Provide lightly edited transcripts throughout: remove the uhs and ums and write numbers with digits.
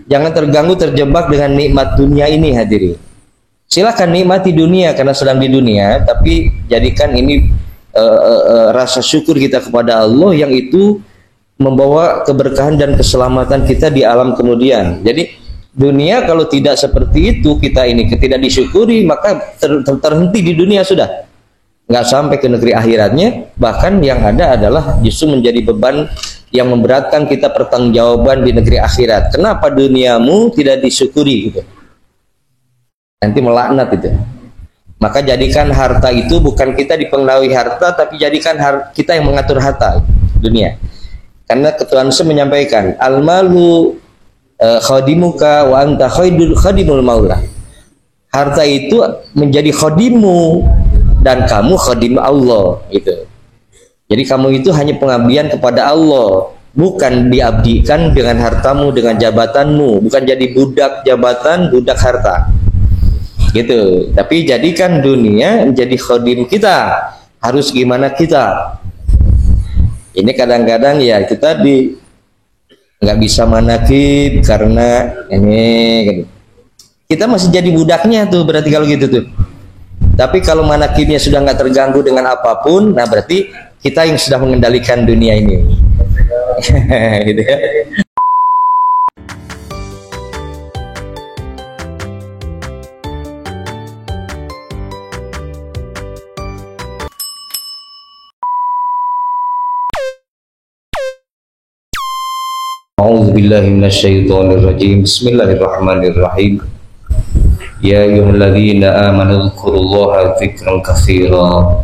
Jangan terganggu terjebak dengan nikmat dunia ini hadirin. Silakan nikmati dunia karena sedang di dunia, tapi jadikan ini rasa syukur kita kepada Allah yang itu membawa keberkahan dan keselamatan kita di alam kemudian. Jadi dunia kalau tidak seperti itu, kita ini tidak disyukuri, maka terhenti di dunia sudah, nggak sampai ke negeri akhiratnya. Bahkan yang ada adalah justru menjadi beban yang memberatkan kita pertanggungjawaban di negeri akhirat. Kenapa duniamu tidak disyukuri gitu? Nanti melaknat itu. Maka jadikan harta itu bukan kita dipengaruhi harta, tapi jadikan kita yang mengatur harta dunia. Karena Ketua Ansem menyampaikan, al-malu khadimuka wa anta khadimul maula. Harta itu menjadi khadimu dan kamu khadim Allah gitu. Jadi kamu itu hanya pengabdian kepada Allah, bukan diabdikan dengan hartamu, dengan jabatanmu, bukan jadi budak jabatan, budak harta. Gitu. Tapi jadikan dunia menjadi khadim kita. Harus gimana kita? Ini kadang-kadang ya kita nggak bisa manakib karena ini gitu. Kita masih jadi budaknya tuh berarti kalau gitu tuh. Tapi kalau manakibnya sudah nggak terganggu dengan apapun, nah berarti kita yang sudah mengendalikan dunia ini. Gitu ya. A'udzubillahi minasyaitonirrajim. Bismillahirrahmanirrahim. Ya ayyuhalladzina amanu dzkurullaha dzikran katsira.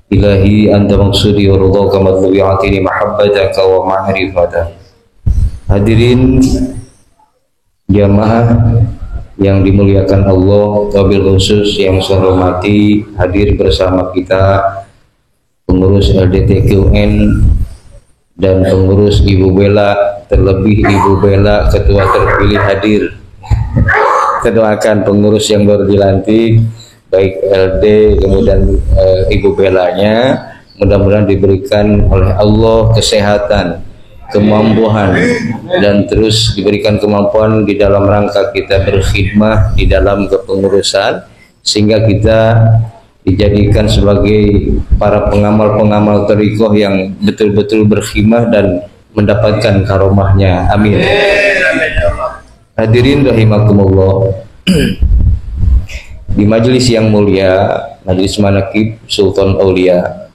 Ilahi anta maksudi wa ridhaka madlubi'atini mahabbataka wa ma'rifataka. Hadirin jamaah yang dimuliakan Allah, wabil khusus yang saya hormati, hadir bersama kita pengurus LDTQN dan pengurus Ibu Bella, terlebih Ibu Bella ketua terpilih hadir. Kita doakan pengurus yang baru dilantik, baik LD kemudian Ibu Bellanya, mudah-mudahan diberikan oleh Allah kesehatan, kemampuan, dan terus diberikan kemampuan di dalam rangka kita berkhidmah di dalam kepengurusan, sehingga kita dijadikan sebagai para pengamal-pengamal thariqah yang betul-betul berkhidmah dan mendapatkan karomahnya. Amin. Hadirin rahimakumullah. Di majelis yang mulia, majelis manaqib Sultan Aulia,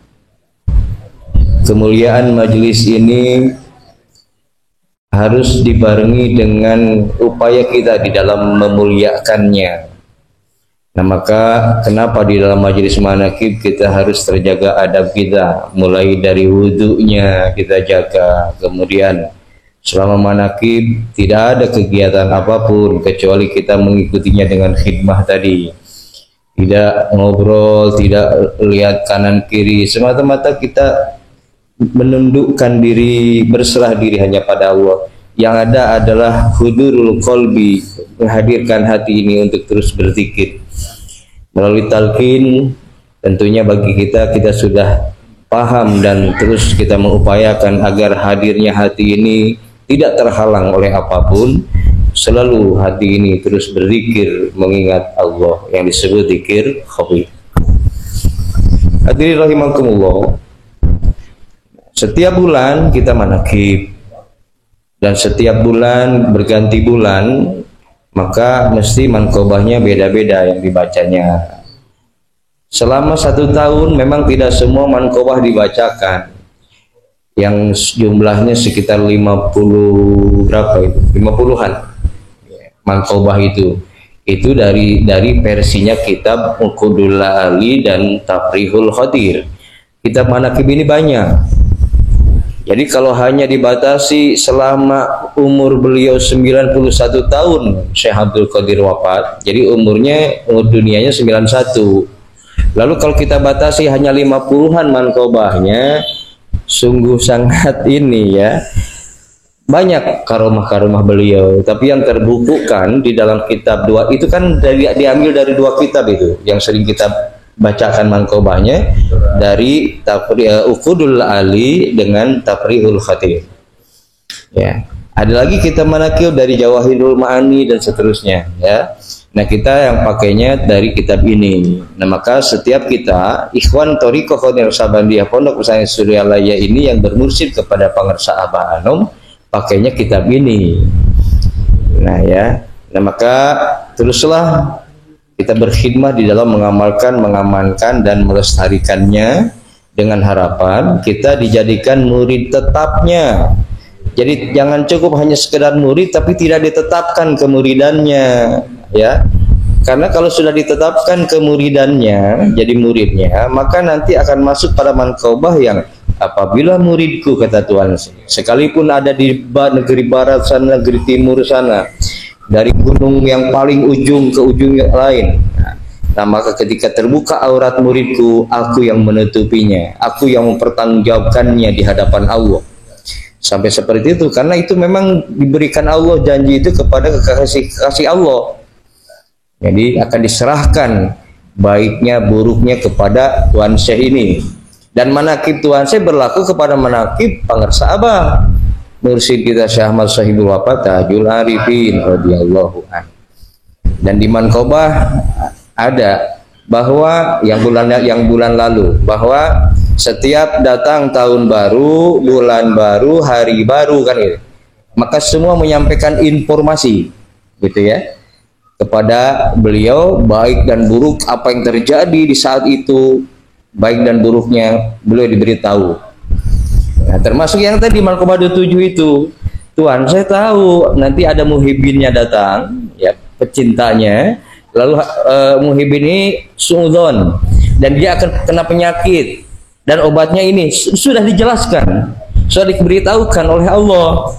kemuliaan majelis ini harus dibarengi dengan upaya kita di dalam memuliakannya. Nah, maka kenapa di dalam majelis manaqib kita harus terjaga adab kita, mulai dari wudhunya kita jaga, kemudian selama manaqib tidak ada kegiatan apapun kecuali kita mengikutinya dengan khidmah tadi. Tidak ngobrol, tidak lihat kanan kiri, semata-mata kita menundukkan diri, berserah diri hanya pada Allah. Yang ada adalah hudurul qalbi, menghadirkan hati ini untuk terus berzikir. Melalui talqin, tentunya bagi kita sudah paham dan terus kita mengupayakan agar hadirnya hati ini tidak terhalang oleh apapun. Selalu hati ini terus berzikir mengingat Allah yang disebut zikir khafi. Hadirin rahimakumullah. Setiap bulan kita manaqib dan setiap bulan berganti bulan, maka mesti manqobahnya beda-beda yang dibacanya. Selama 1 tahun memang tidak semua manqobah dibacakan, yang jumlahnya sekitar 50 berapa itu? 50-an manqobah itu dari versinya kitab Uqudul Ali dan Tafrihul Khadir. Kitab manaqib ini banyak. Jadi kalau hanya dibatasi selama umur beliau 91 tahun, Syekh Abdul Qadir wafat, jadi umur dunianya 91. Lalu kalau kita batasi hanya 50-an manqobahnya, sungguh sangat ini ya, banyak karomah-karomah beliau. Tapi yang terbukukan di dalam kitab dua itu kan diambil dari 2 kitab itu yang sering kita bacakan manqobahnya, dari Uqudul Ali dengan Tafrihul Khatir. Ya. Ada lagi kita manakib dari Jawahirul Ma'ani dan seterusnya ya. Nah kita yang pakainya dari kitab ini. Nah maka setiap kita ikhwan Thariqah Qadir Sabandiyah Pondok Pesantren Suryalaya ini yang bermursyid kepada Pangersa Abah Anom pakainya kitab ini. Nah ya, nah maka teruslah kita berkhidmah di dalam mengamalkan, mengamankan dan melestarikannya dengan harapan kita dijadikan murid tetapnya. Jadi jangan cukup hanya sekedar murid tapi tidak ditetapkan kemuridannya ya. Karena kalau sudah ditetapkan kemuridannya jadi muridnya, maka nanti akan masuk pada manqabah yang apabila muridku kata Tuhan sekalipun ada di negeri barat sana, negeri timur sana, dari gunung yang paling ujung ke ujung yang lain, nah maka ketika terbuka aurat muridku, aku yang menutupinya, aku yang mempertanggungjawabkannya di hadapan Allah. Sampai seperti itu, karena itu memang diberikan Allah janji itu kepada kekasih Allah. Jadi akan diserahkan baiknya buruknya kepada Tuan Syekh ini. Dan manakib Tuan Syekh berlaku kepada manakib Pangersa Abah. Mursyid kita Syekh Ahmad Sahibul Wafat Tajul Arifin radhiyallahu anhu. Dan di manqabah ada bahwa yang bulan lalu bahwa setiap datang tahun baru, bulan baru, hari baru kan gitu. Maka semua menyampaikan informasi gitu ya kepada beliau baik dan buruk apa yang terjadi di saat itu, baik dan buruknya beliau diberitahu. Nah, termasuk yang tadi manqabah 27 itu. Tuhan, saya tahu nanti ada muhibinnya datang ya, pecintanya. Lalu muhibin ini suudzon dan dia akan kena penyakit. Dan obatnya ini sudah dijelaskan, sudah diberitahukan oleh Allah.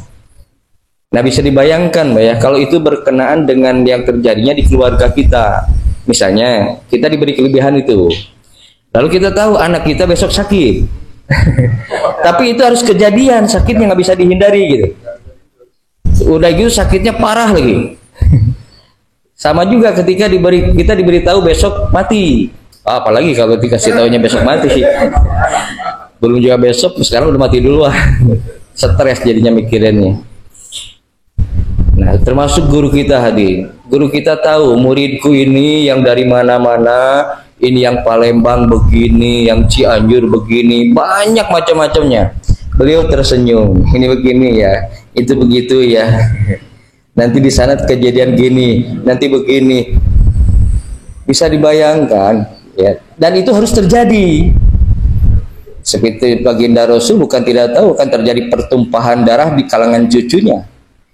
Nah bisa dibayangkan ya, kalau itu berkenaan dengan yang terjadinya di keluarga kita. Misalnya kita diberi kelebihan itu, lalu kita tahu anak kita besok sakit. Tapi itu harus kejadian, sakitnya nggak bisa dihindari gitu. Udah gitu sakitnya parah lagi. Sama juga ketika kita diberitahu besok mati. Apalagi kalau dikasih tahunya besok mati sih. Belum juga besok, sekarang udah mati dulu lah. Stres jadinya mikirannya. Nah, termasuk guru kita hadir. Guru kita tahu muridku ini yang dari mana-mana, ini yang Palembang begini, yang Cianjur begini, banyak macam-macamnya. Beliau tersenyum. Ini begini ya, itu begitu ya. Nanti di sana kejadian gini, nanti begini. Bisa dibayangkan. Ya, dan itu harus terjadi. Seperti baginda Rasul bukan tidak tahu akan terjadi pertumpahan darah di kalangan cucunya.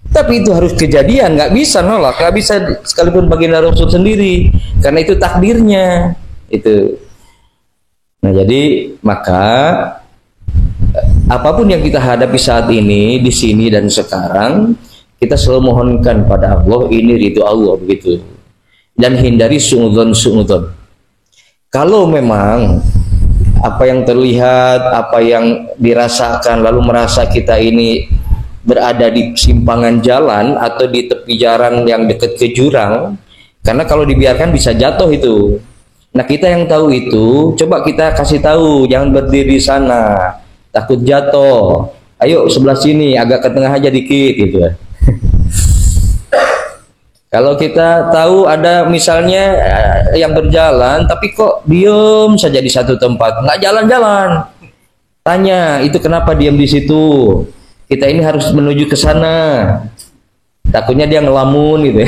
Tapi itu harus kejadian, nggak bisa nolak, nggak bisa sekalipun baginda Rasul sendiri, karena itu takdirnya. Itu. Nah jadi maka apapun yang kita hadapi saat ini, di sini dan sekarang, kita selalu mohonkan pada Allah ini ridho Allah begitu. Dan hindari suudzon. Kalau memang apa yang terlihat, apa yang dirasakan, lalu merasa kita ini berada di simpangan jalan atau di tepi jalan yang dekat ke jurang, karena kalau dibiarkan bisa jatuh itu. Nah kita yang tahu itu, coba kita kasih tahu, jangan berdiri di sana, takut jatuh. Ayo sebelah sini, agak ke tengah aja dikit gitu. Kalau kita tahu ada misalnya yang berjalan tapi kok diem saja di satu tempat, nggak jalan-jalan, tanya itu kenapa diem di situ. Kita ini harus menuju ke sana. Takutnya dia ngelamun gitu.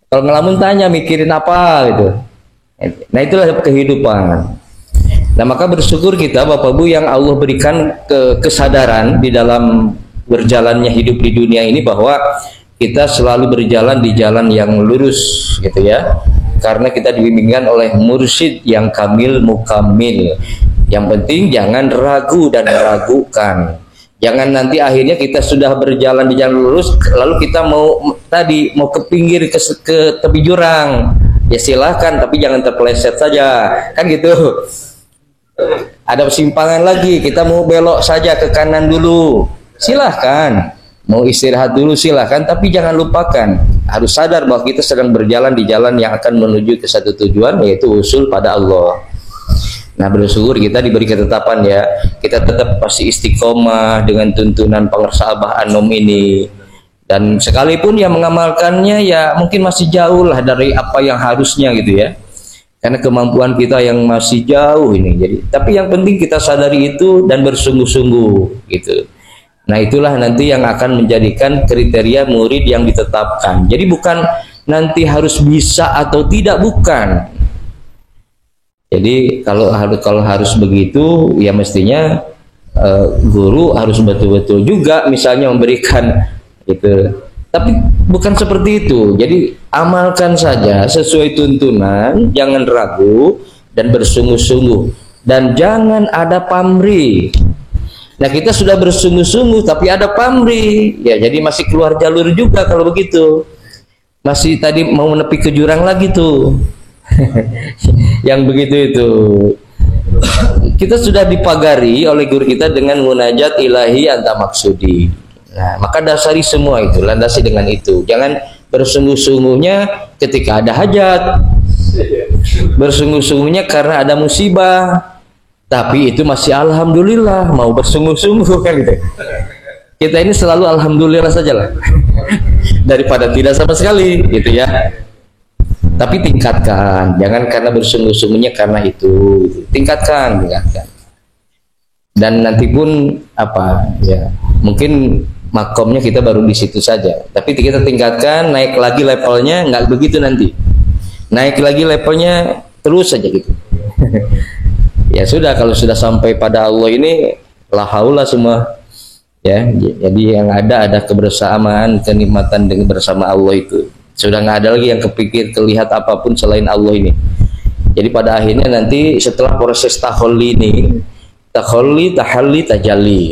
Kalau ngelamun tanya mikirin apa gitu. Nah itulah kehidupan. Nah maka bersyukur kita Bapak Ibu yang Allah berikan kesadaran di dalam berjalannya hidup di dunia ini bahwa kita selalu berjalan di jalan yang lurus gitu ya, karena kita dibimbingkan oleh mursyid yang kamil mukamil. Yang penting jangan ragu dan meragukan, jangan nanti akhirnya kita sudah berjalan di jalan lurus lalu kita mau ke pinggir ke tepi jurang, ya silahkan tapi jangan terpeleset saja kan gitu. Ada persimpangan lagi, kita mau belok saja ke kanan dulu, silahkan. Mau istirahat dulu silahkan, tapi jangan lupakan, harus sadar bahwa kita sedang berjalan di jalan yang akan menuju ke satu tujuan, yaitu usul pada Allah. Nah, bersyukur kita diberi ketetapan ya, kita tetap pasti istiqomah dengan tuntunan pengersabahan nom ini. Dan sekalipun yang mengamalkannya ya mungkin masih jauh lah dari apa yang harusnya gitu ya. Karena kemampuan kita yang masih jauh ini. Jadi, tapi yang penting kita sadari itu dan bersungguh-sungguh gitu. Nah, itulah nanti yang akan menjadikan kriteria murid yang ditetapkan. Jadi bukan nanti harus bisa atau tidak, bukan. Jadi kalau harus begitu ya mestinya guru harus betul-betul juga misalnya memberikan itu. Tapi bukan seperti itu. Jadi amalkan saja sesuai tuntunan, jangan ragu dan bersungguh-sungguh dan jangan ada pamrih. Nah, kita sudah bersungguh-sungguh tapi ada pamrih. Ya, jadi masih keluar jalur juga kalau begitu. Masih tadi mau menepi ke jurang lagi tuh. Yang begitu itu. Kita sudah dipagari oleh guru kita dengan munajat ilahi anta maksudi. Nah, maka dasari semua itu, landasi dengan itu. Jangan bersungguh-sungguhnya ketika ada hajat, bersungguh-sungguhnya karena ada musibah, tapi itu masih alhamdulillah, mau bersungguh-sungguh kan gitu. Kita ini selalu alhamdulillah saja lah daripada tidak sama sekali gitu ya. Tapi tingkatkan, jangan karena bersungguh-sungguhnya karena itu, gitu. tingkatkan. Dan nanti pun apa ya, mungkin makomnya kita baru di situ saja, tapi kita tingkatkan, naik lagi levelnya, nggak begitu nanti, naik lagi levelnya terus saja gitu. Ya sudah, kalau sudah sampai pada Allah ini la haula semua ya, jadi yang ada kebersamaan, kenikmatan dengan bersama Allah itu. Sudah nggak ada lagi yang kepikir, kelihat apapun selain Allah ini. Jadi pada akhirnya nanti setelah proses tahalli ini, tahalli, tajalli.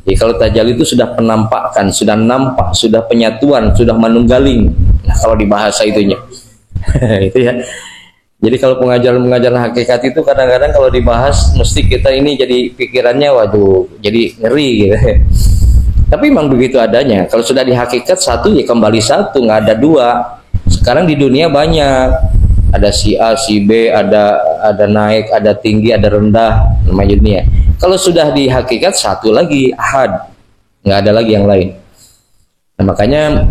Jadi kalau tajalli itu sudah penampakan, sudah nampak, sudah penyatuan, sudah manunggaling. Nah, kalau di bahasa itunya, itu ya. Jadi kalau pengajaran hakikat itu kadang-kadang kalau dibahas, mesti kita ini jadi pikirannya, waduh, jadi ngeri gitu. Tapi memang begitu adanya. Kalau sudah di hakikat satu ya kembali satu, nggak ada dua. Sekarang di dunia banyak, ada si A, si B, ada naik, ada tinggi, ada rendah, namanya dunia. Kalau sudah di hakikat satu lagi, ahad, nggak ada lagi yang lain. Nah, makanya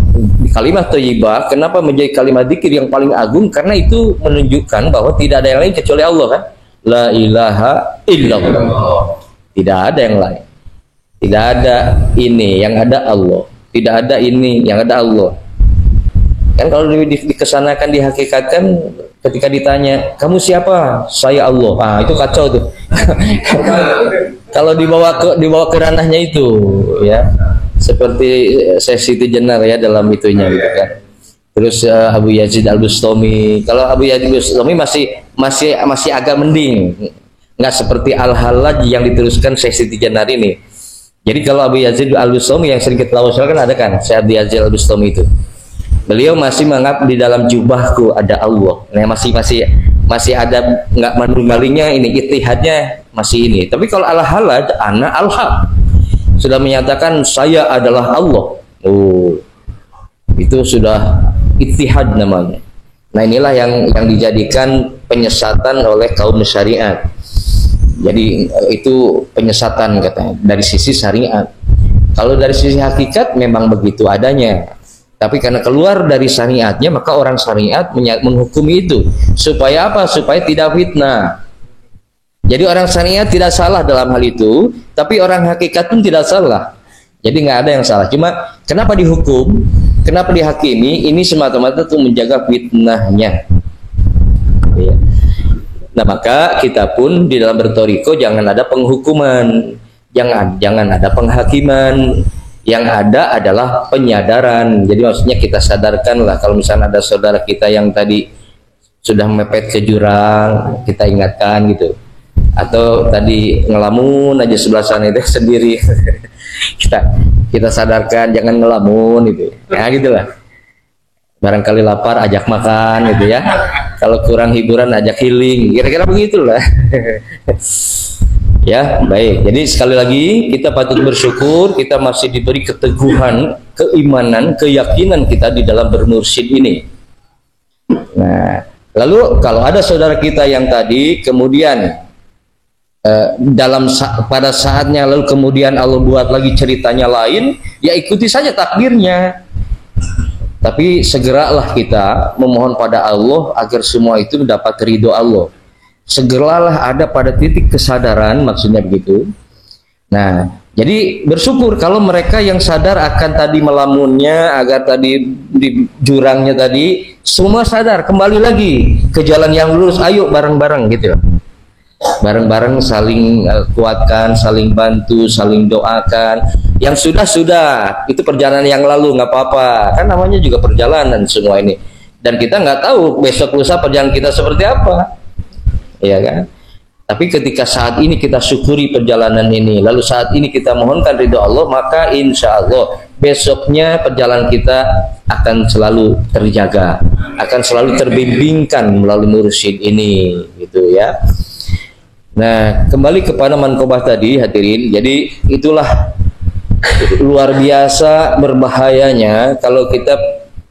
kalimat thayyibah kenapa menjadi kalimat dzikir yang paling agung? Karena itu menunjukkan bahwa tidak ada yang lain kecuali Allah kan. La ilaha illallah. Tidak ada yang lain. Tidak ada ini, yang ada Allah. Tidak ada ini, yang ada Allah. Kan kalau dikesanakan, dihakikatkan, ketika ditanya, kamu siapa? Saya Allah. Ah, itu kacau tuh. Kalau dibawa ke ranahnya itu, ya, seperti Siti Jenar ya dalam itunya gitu kan. Terus Abu Yazid Al-Bustami. Kalau Abu Yazid Al-Bustami masih agak mending, nggak seperti Al-Hallaj yang diteruskan Siti Jenar ini. Jadi kalau Abu Yazid Al-Bustami yang sering kita tahu kan ada kan, Syekh Abu Yazid Al-Bustami itu. Beliau masih menganggap di dalam jubahku ada Allah. Nah, masih ada nggak manunggalingnya ini, ittihadnya masih ini. Tapi kalau Al-Hallaj, ana al-haq, sudah menyatakan saya adalah Allah. Oh, itu sudah ittihad namanya. Nah, inilah yang dijadikan penyesatan oleh kaum syariat. Jadi itu penyesatan katanya dari sisi syariat. Kalau dari sisi hakikat memang begitu adanya. Tapi karena keluar dari syariatnya, maka orang syariat menghukumi itu. Supaya apa? Supaya tidak fitnah. Jadi orang syariat tidak salah dalam hal itu, tapi orang hakikat pun tidak salah. Jadi nggak ada yang salah. Cuma kenapa dihukum? Kenapa dihakimi? Ini semata-mata untuk menjaga fitnahnya. Ya. Nah, maka kita pun di dalam bertoriko jangan ada penghukuman, jangan ada penghakiman. Yang ada adalah penyadaran. Jadi maksudnya kita sadarkan lah, kalau misalnya ada saudara kita yang tadi sudah mepet ke jurang, kita ingatkan gitu. Atau tadi ngelamun aja sebelah sana itu sendiri, kita sadarkan jangan ngelamun gitu. Ya gitulah. Barangkali lapar ajak makan gitu ya. Kalau kurang hiburan ajak healing. Kira-kira begitulah. Ya, baik. Jadi sekali lagi kita patut bersyukur kita masih diberi keteguhan, keimanan, keyakinan kita di dalam bermursyid ini. Nah, lalu kalau ada saudara kita yang tadi kemudian pada saatnya, lalu kemudian Allah buat lagi ceritanya lain, ya ikuti saja takdirnya. Tapi segeralah kita memohon pada Allah agar semua itu dapat ridho Allah. Segeralah ada pada titik kesadaran, maksudnya begitu. Nah, jadi bersyukur kalau mereka yang sadar akan tadi melamunnya, agar tadi di jurangnya tadi, semua sadar kembali lagi ke jalan yang lurus. Ayo bareng-bareng gitu. Bareng-bareng saling kuatkan, saling bantu, saling doakan. Yang sudah itu perjalanan yang lalu, nggak apa-apa, kan namanya juga perjalanan semua ini, dan kita nggak tahu besok lusa perjalanan kita seperti apa, ya kan? Tapi ketika saat ini kita syukuri perjalanan ini, lalu saat ini kita mohonkan ridho Allah, maka insya Allah besoknya perjalanan kita akan selalu terjaga, akan selalu terbimbingkan melalui mursyid ini, gitu ya. Nah, kembali kepada mankobah tadi, hadirin. Jadi itulah luar biasa berbahayanya kalau kita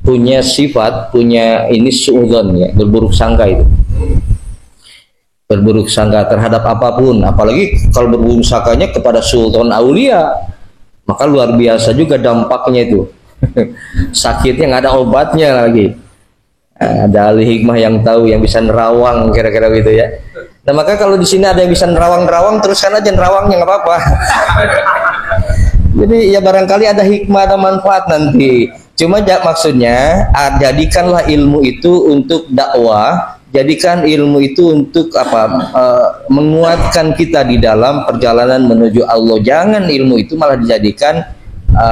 punya sifat, punya ini suudzon, ya, berburuk sangka itu. Berburuk sangka terhadap apapun, apalagi kalau berburuk sangkanya kepada sultan aulia, maka luar biasa juga dampaknya itu. Sakitnya nggak ada obatnya lagi. Ada ahli hikmah yang tahu, yang bisa nerawang, kira-kira gitu ya. Nah, maka kalau di sini ada yang bisa nerawang-nerawang, teruskan aja nerawangnya, nggak apa-apa. Jadi ya barangkali ada hikmah, ada manfaat nanti. Cuma maksudnya jadikanlah ilmu itu untuk dakwah, jadikan ilmu itu untuk apa? Menguatkan kita di dalam perjalanan menuju Allah. Jangan ilmu itu malah dijadikan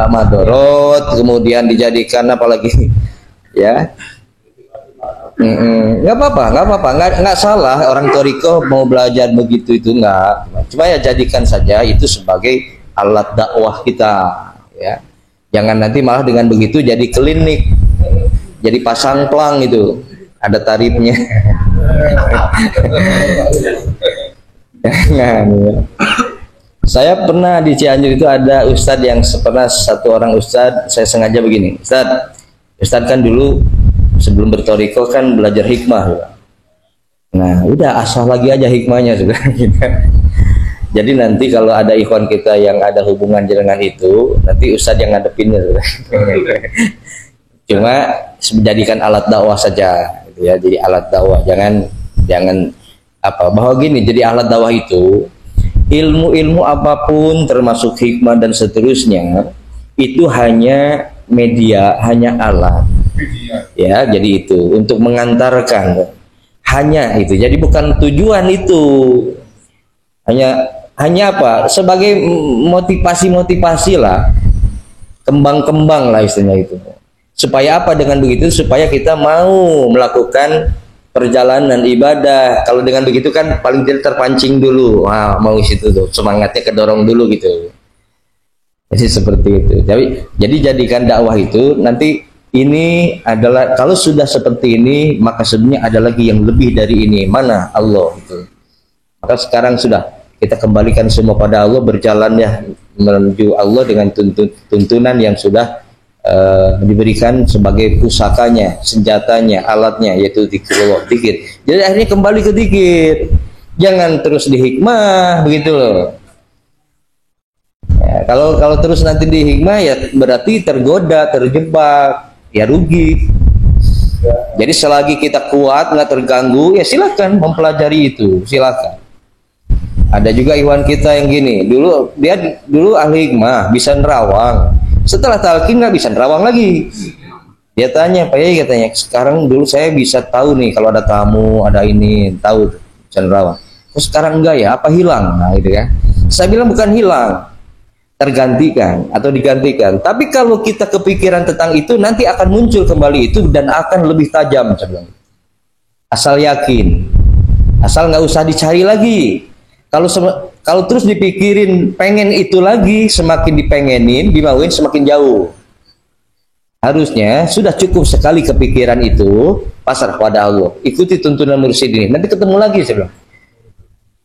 madorot, kemudian dijadikan apalagi ya. Nggak apa-apa, nggak salah orang toriko mau belajar begitu, itu nggak. Cuma ya jadikan saja itu sebagai alat dakwah kita, ya. Jangan nanti malah dengan begitu jadi klinik, jadi pasang plang itu, ada tarifnya. Jangan. Ya. Saya pernah di Cianjur itu ada ustadz yang pernah, satu orang ustadz, saya sengaja begini, ustadz kan dulu sebelum bertoriko kan belajar hikmah ya. Nah udah asal lagi aja hikmahnya sebenarnya. Jadi nanti kalau ada ikhwan kita yang ada hubungan dengan itu, nanti ustadz yang ngadepinnya. Cuma jadikan alat dakwah saja gitu ya. Jadi alat dakwah, jangan apa, bahwa gini, jadi alat dakwah itu ilmu-ilmu apapun termasuk hikmah dan seterusnya itu hanya media, hanya alat. Ya, jadi itu untuk mengantarkan, hanya itu. Jadi bukan tujuan itu. Hanya apa? Sebagai motivasi lah, kembang-kembang lah istilahnya itu. Supaya apa dengan begitu? Supaya kita mau melakukan perjalanan ibadah. Kalau dengan begitu kan paling tidak terpancing dulu. Wah, mau situ tuh, semangatnya kedorong dulu gitu. Jadi seperti itu. Jadi jadikan dakwah itu nanti. Ini adalah, kalau sudah seperti ini, maka sebenarnya ada lagi yang lebih dari ini. Mana? Allah itu. Maka sekarang sudah kita kembalikan semua pada Allah, berjalan ya menuju Allah dengan tuntunan yang sudah diberikan sebagai pusakanya, senjatanya, alatnya, yaitu zikrullah, zikir. Jadi akhirnya kembali ke zikir. Jangan terus di hikmah begitu loh. Ya, kalau terus nanti di hikmah ya berarti tergoda, terjebak. Ya rugi. Jadi selagi kita kuat, nggak terganggu, ya silakan mempelajari itu, silakan. Ada juga ikhwan kita yang gini, dia dulu ahli hikmah, bisa nerawang. Setelah talqin nggak bisa nerawang lagi. Dia tanya, Pak Yai, katanya, sekarang dulu saya bisa tahu nih kalau ada tamu, ada ini, tahu bisa nerawang. Terus sekarang enggak ya? Apa hilang? Nah, gitu ya. Saya bilang bukan hilang, tergantikan atau digantikan. Tapi kalau kita kepikiran tentang itu, nanti akan muncul kembali itu dan akan lebih tajam. Asal yakin, asal nggak usah dicari lagi. Kalau terus dipikirin pengen itu lagi, semakin dipengenin, dimauin semakin jauh. Harusnya sudah cukup sekali kepikiran itu, pasrah pada Allah, ikuti tuntunan mursyid ini, nanti ketemu lagi saya bilang.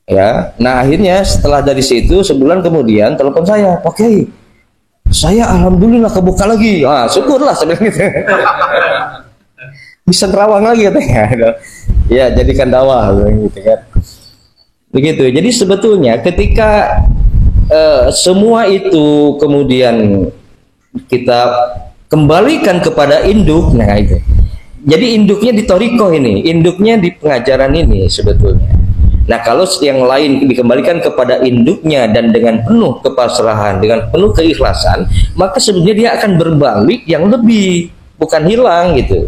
Ya, nah akhirnya setelah dari situ sebulan kemudian telepon saya, oke, saya alhamdulillah kebuka lagi. Ah, syukurlah sebenarnya gitu. Bisa nerawang lagi katanya. Ya, jadikan dakwah gitu kan. Begitu. Jadi sebetulnya ketika semua itu kemudian kita kembalikan kepada induk, nah itu. Jadi induknya di toriko ini, induknya di pengajaran ini sebetulnya. Nah kalau yang lain dikembalikan kepada induknya dan dengan penuh kepasrahan, dengan penuh keikhlasan, maka sebenarnya dia akan berbalik yang lebih, bukan hilang gitu.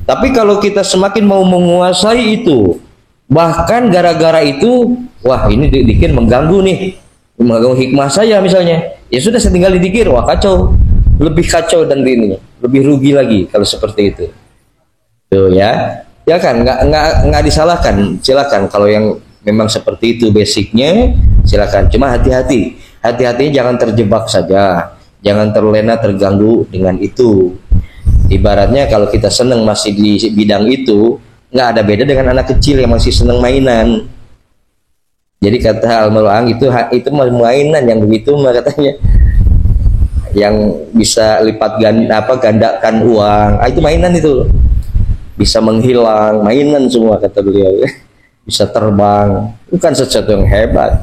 Tapi kalau kita semakin mau menguasai itu, bahkan gara-gara itu, wah ini dikir mengganggu nih, mengganggu hikmah saya misalnya, ya sudah saya tinggal dikir, wah kacau, lebih kacau dan ini, lebih rugi lagi kalau seperti itu. Tuh ya. Ya kan, nggak disalahkan, silakan kalau yang memang seperti itu basicnya, silakan. Cuma hati-hatinya jangan terjebak saja, jangan terlena terganggu dengan itu. Ibaratnya kalau kita seneng masih di bidang itu, nggak ada beda dengan anak kecil yang masih seneng mainan. Jadi kata Al-Mul'ang itu mainan yang begitu katanya, yang bisa lipat gandakan uang, itu mainan itu. Bisa menghilang, mainan semua kata beliau. Bisa terbang, bukan sesuatu yang hebat.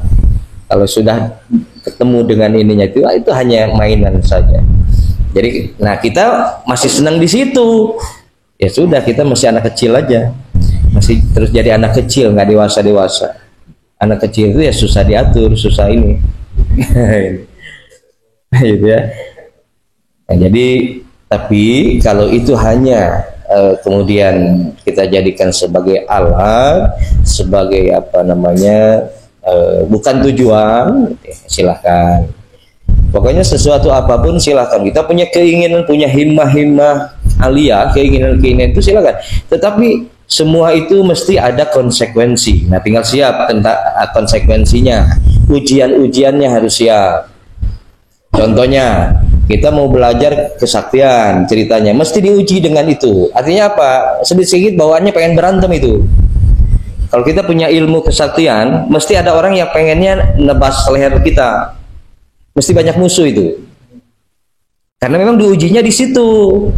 Kalau sudah ketemu dengan ininya itu hanya mainan saja. Jadi, nah kita masih senang di situ. Ya sudah, kita masih anak kecil aja. Masih terus jadi anak kecil, nggak dewasa. Anak kecil itu ya susah diatur, susah ini. Gitu ya. Nah, jadi tapi kalau itu hanya kemudian kita jadikan sebagai alat, sebagai bukan tujuan, silahkan. Pokoknya sesuatu apapun silahkan. Kita punya keinginan, punya himmah aliyah, keinginan itu silahkan. Tetapi semua itu mesti ada konsekuensi. Nah, tinggal siap tentang konsekuensinya. Ujiannya harus siap. Contohnya, kita mau belajar kesaktian, ceritanya mesti diuji dengan itu. Artinya apa? Sedikit bawaannya pengen berantem itu. Kalau kita punya ilmu kesaktian, mesti ada orang yang pengennya nebas leher kita. Mesti banyak musuh itu. Karena memang diujinya di situ.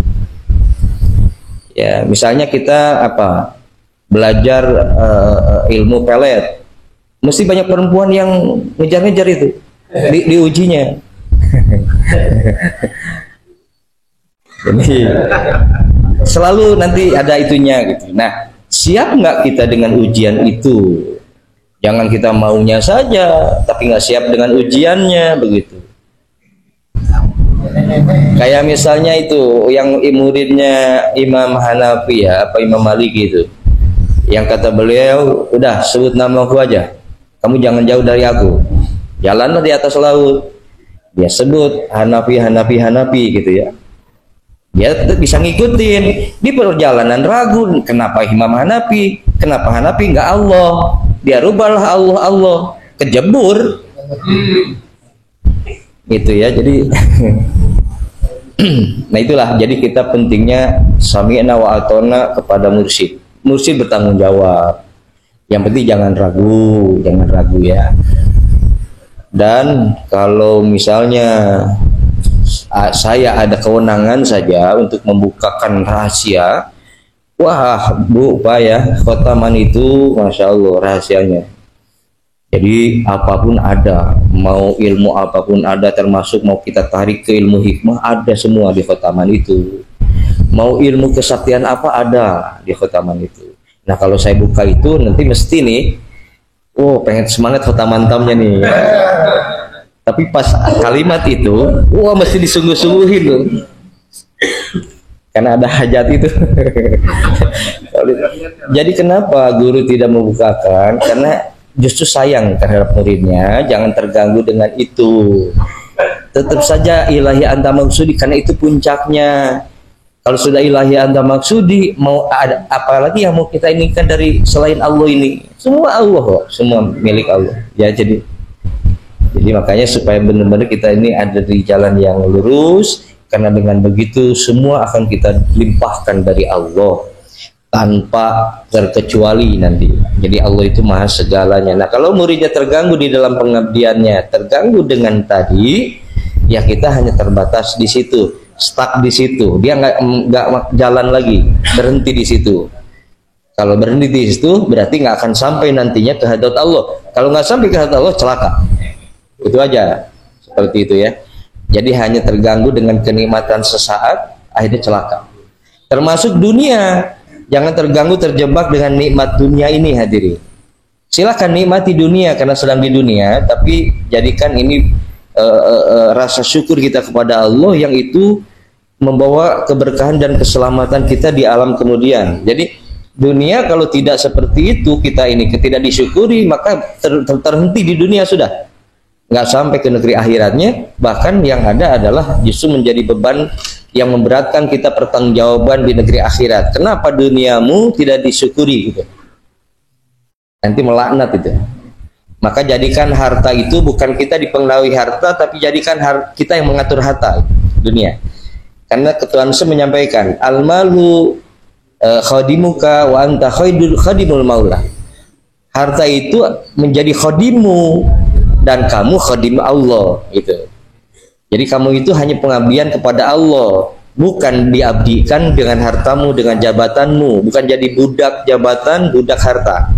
Ya, misalnya kita belajar ilmu pelet, mesti banyak perempuan yang ngejar-ngejar itu, diujinya. Jadi selalu nanti ada itunya gitu. Nah, siap nggak kita dengan ujian itu? Jangan kita maunya saja, tapi nggak siap dengan ujiannya begitu. Kayak misalnya itu yang muridnya Imam Hanafi ya, Imam Malik gitu, yang kata beliau, udah sebut namaku aja, kamu jangan jauh dari aku, jalanlah di atas laut. Dia sebut Hanafi gitu ya. Dia tetap bisa ngikutin di perjalanan ragu, kenapa Imam Hanafi, kenapa Hanafi nggak Allah? Dia rubahlah Allah, kejebur. Gitu ya. Jadi nah itulah, jadi kita pentingnya sami'na wa atona kepada mursyid. Mursyid bertanggung jawab. Yang penting jangan ragu ya. Dan kalau misalnya saya ada kewenangan saja untuk membukakan rahasia, wah Bu Pak ya, khotaman itu Masya Allah rahasianya. Jadi apapun ada, mau ilmu apapun ada, termasuk mau kita tarik ke ilmu hikmah, ada semua di khotaman itu. Mau ilmu kesaktian apa ada di khotaman itu. Nah kalau saya buka itu nanti mesti nih, pengen semangat khotaman tamnya nih. Tapi pas kalimat itu, mesti disungguh-sungguhin tuh. Karena ada hajat itu. Jadi kenapa guru tidak membukakan? Karena justru sayang terhadap muridnya, jangan terganggu dengan itu. Tetap saja ilahi anta maksudi, karena itu puncaknya. Kalau sudah ilahi anta maksudi, mau ada apalagi yang mau kita inginkan dari selain Allah ini? Semua Allah kok, semua milik Allah. Ya jadi makanya supaya benar-benar kita ini ada di jalan yang lurus, karena dengan begitu semua akan kita limpahkan dari Allah tanpa terkecuali nanti. Jadi Allah itu maha segalanya. Nah kalau muridnya terganggu di dalam pengabdiannya, terganggu dengan tadi, ya kita hanya terbatas di situ, stuck di situ, dia nggak jalan lagi, berhenti di situ. Kalau berhenti di situ berarti nggak akan sampai nantinya ke hadrat Allah. Kalau nggak sampai ke hadrat Allah celaka. Itu aja, seperti itu ya. Jadi hanya terganggu dengan kenikmatan sesaat, akhirnya celaka. Termasuk dunia, jangan terganggu terjebak dengan nikmat dunia ini hadirin. Silakan nikmati dunia karena sedang di dunia, tapi jadikan ini rasa syukur kita kepada Allah yang itu membawa keberkahan dan keselamatan kita di alam kemudian. Jadi dunia kalau tidak seperti itu, kita ini tidak disyukuri, maka terhenti di dunia sudah, nggak sampai ke negeri akhiratnya. Bahkan yang ada adalah justru menjadi beban yang memberatkan kita pertanggungjawaban di negeri akhirat. Kenapa duniamu tidak disyukuri gitu? Nanti melaknat itu. Maka jadikan harta itu bukan kita dipengaruhi harta, tapi jadikan kita yang mengatur harta dunia. Karena Ketua Ansa menyampaikan, al-malu khadimuka wa anta khadimul maula. Harta itu menjadi khadimu dan kamu khadim Allah gitu. Jadi kamu itu hanya pengabdian kepada Allah, bukan diabdikan dengan hartamu, dengan jabatanmu, bukan jadi budak jabatan, budak harta.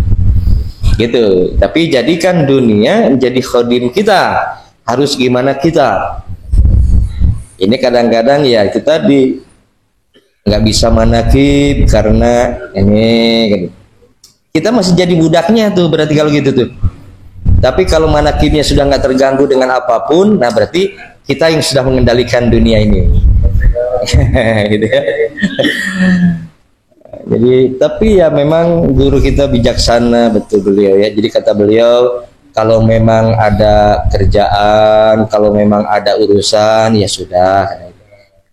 Gitu. Tapi jadikan dunia menjadi khadim kita. Harus gimana kita? Ini kadang-kadang ya kita nggak bisa manakib karena ini gitu. Kita masih jadi budaknya tuh berarti kalau gitu tuh. Tapi kalau manakibnya sudah nggak terganggu dengan apapun, nah berarti kita yang sudah mengendalikan dunia ini. Gitu ya. Jadi tapi ya memang guru kita bijaksana betul beliau ya. Jadi kata beliau, kalau memang ada kerjaan, kalau memang ada urusan, ya sudah,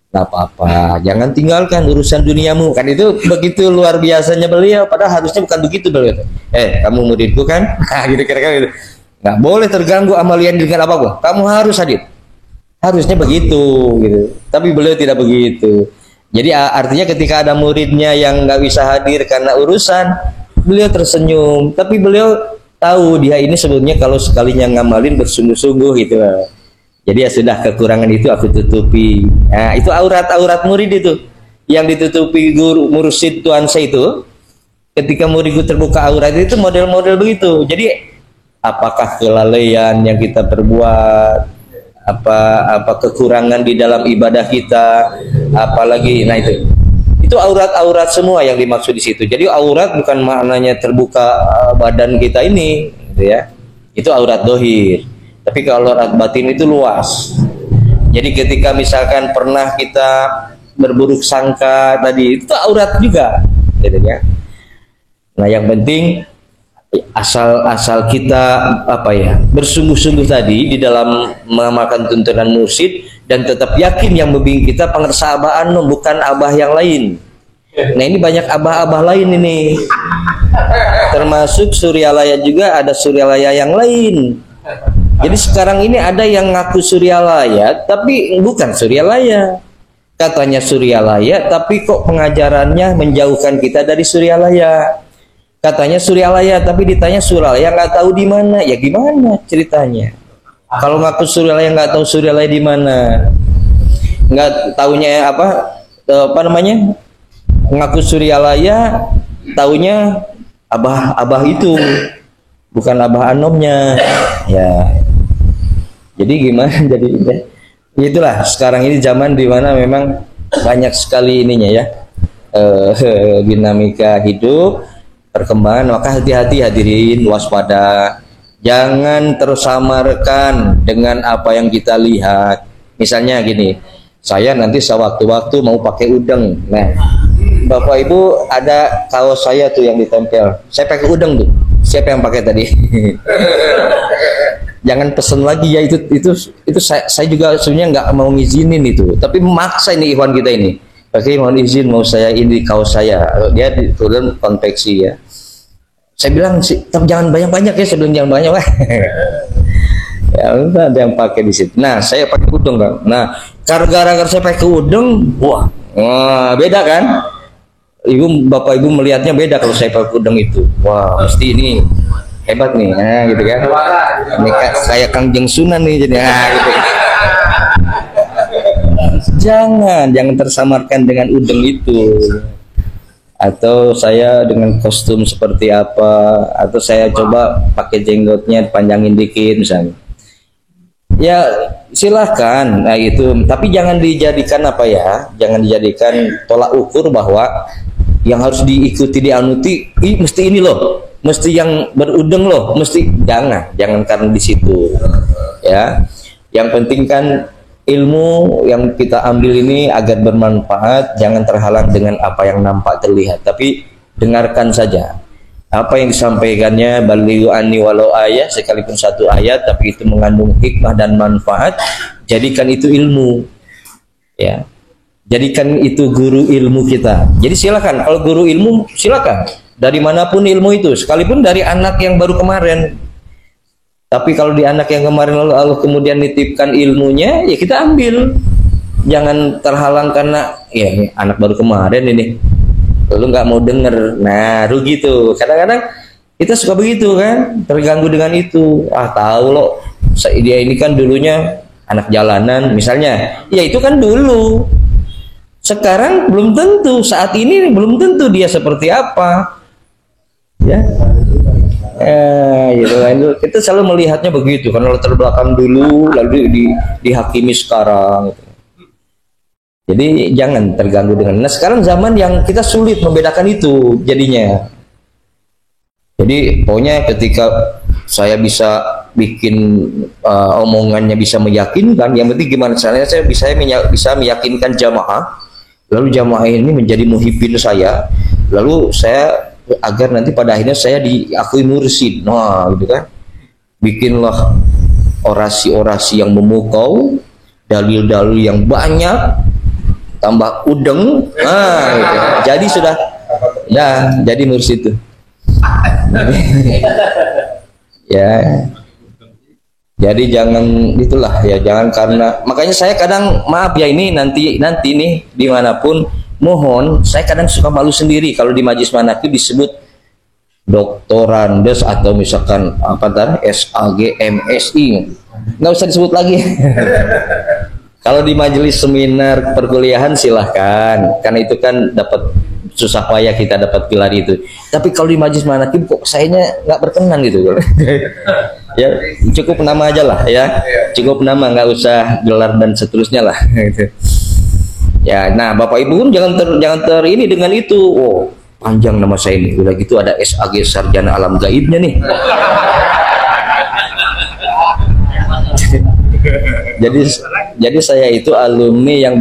nggak apa-apa. Jangan tinggalkan urusan duniamu. Kan itu begitu luar biasanya beliau. Padahal harusnya bukan begitu beliau. Kamu muridku kan? Gitu kira-kira gitu. Nggak boleh terganggu amalian dengan apapun. Kamu harus hadir. Harusnya begitu gitu. Tapi beliau tidak begitu. Jadi artinya ketika ada muridnya yang nggak bisa hadir karena urusan, beliau tersenyum. Tapi beliau tahu dia ini sebetulnya kalau sekalinya ngamalin bersungguh-sungguh gitu. Jadi ya sudah, kekurangan itu aku tutupi. Nah itu aurat murid itu yang ditutupi guru mursyid Tuan saya itu. Ketika muridku terbuka aurat itu model-model begitu. Jadi apakah kelalaian yang kita perbuat, apa kekurangan di dalam ibadah kita, apalagi, nah itu aurat-aurat semua yang dimaksud di situ. Jadi aurat bukan maknanya terbuka badan kita ini, gitu ya. Itu aurat dohir. Tapi kalau aurat batin itu luas. Jadi ketika misalkan pernah kita berburuk sangka tadi, itu aurat juga, gitu ya. Nah yang penting asal kita bersungguh-sungguh tadi di dalam mengamalkan tuntunan mursyid dan tetap yakin yang membimbing kita pengersa abah bukan abah yang lain. Nah ini banyak abah-abah lain ini, termasuk Suryalaya juga ada Suryalaya yang lain. Jadi sekarang ini ada yang ngaku Suryalaya tapi bukan Suryalaya, katanya Suryalaya tapi kok pengajarannya menjauhkan kita dari Suryalaya. Katanya Suryalaya, tapi ditanya Suryalaya nggak tahu di mana. Ya gimana ceritanya? Kalau ngaku Suryalaya nggak tahu Suryalaya di mana, nggak taunya apa namanya? Ngaku Suryalaya, taunya abah itu, bukan abah anomnya. Ya, jadi gimana? Jadi itulah sekarang ini zaman di mana memang banyak sekali ininya ya, dinamika hidup. Perkembangan, maka hati-hati hadirin, waspada, jangan tersamarkan dengan apa yang kita lihat. Misalnya gini, saya nanti sewaktu-waktu mau pakai udeng. Nah, Bapak Ibu ada kaos saya tuh yang ditempel, saya pakai udeng tuh. Siapa yang pakai tadi? Jangan pesen lagi ya, itu saya juga sebenarnya nggak mau ngizinin itu, tapi memaksa ini ikhwan kita ini. Oke, mohon izin, mau saya ini kaos saya. Dia turun konveksi ya. Saya bilang sih, jangan banyak-banyak ya, sebelum jangan banyak. Ya udah, ada yang pakai di situ. Nah, saya pakai udeng kan. Nah, gara-gara saya pakai udeng, wah, beda kan? Bapak Ibu melihatnya beda kalau saya pakai udeng itu. Wah, mesti ini hebat nih, nah, gitu kan? Ini kayak Kangjeng Sunan nih jadi, gitu. Jangan tersamarkan dengan udeng itu. atau saya dengan kostum seperti apa, atau saya coba pakai jenggotnya panjangin dikit misalnya. Ya silahkan, nah itu. Tapi jangan dijadikan apa ya, jangan dijadikan tolak ukur bahwa yang harus diikuti dianuti, mesti ini loh, mesti yang berudeng loh, mesti jangan karena di situ. Ya, yang penting kan ilmu yang kita ambil ini agar bermanfaat, jangan terhalang dengan apa yang nampak terlihat, tapi dengarkan saja apa yang disampaikannya. Balighu anni walau ayat, sekalipun satu ayat tapi itu mengandung hikmah dan manfaat, jadikan itu ilmu, ya, jadikan itu guru ilmu kita. Jadi silakan, kalau guru ilmu silakan dari manapun ilmu itu, sekalipun dari anak yang baru kemarin. Tapi kalau di anak yang kemarin lalu Allah kemudian nitipkan ilmunya, ya kita ambil, jangan terhalang karena ya ini anak baru kemarin ini, lu nggak mau denger. Nah, rugi tuh. Kadang-kadang kita suka begitu kan, terganggu dengan itu. Tahu loh, dia ini kan dulunya anak jalanan misalnya. Ya itu kan dulu. Sekarang belum tentu, saat ini belum tentu dia seperti apa. Ya. Gitu kan. Kita selalu melihatnya begitu, karena latar belakang dulu lalu dihakimi sekarang. Jadi jangan terganggu dengan. Nah sekarang zaman yang kita sulit membedakan itu jadinya. Jadi pokoknya ketika saya bisa bikin omongannya bisa meyakinkan, yang penting gimana caranya saya bisa meyakinkan jamaah, lalu jamaah ini menjadi muhibbin saya, lalu saya agar nanti pada akhirnya saya diakui mursyid. Nah gitu kan, bikinlah orasi-orasi yang memukau, dalil-dalil yang banyak, tambah udeng, gitu. Jadi sudah, ya jadi mursyid itu. Ya, jadi jangan itulah ya, jangan karena, makanya saya kadang maaf ya ini nanti nih dimanapun, mohon saya kadang suka malu sendiri kalau di Majelis Manaqib disebut doktorandes atau misalkan apa SAG MSI, nggak usah disebut lagi. Kalau di majelis seminar perkuliahan silahkan, karena itu kan dapat susah payah kita dapat gelar itu. Tapi kalau di majelis manaqib kok sayanya nggak berkenan gitu. Ya cukup nama aja lah ya, cukup nama, nggak usah gelar dan seterusnya lah. Ya, nah Bapak Ibu pun jangan ter ini dengan itu. Oh panjang nama saya ini, udah gitu ada SAG sarjana alam gaibnya nih. Jadi saya itu alumni yang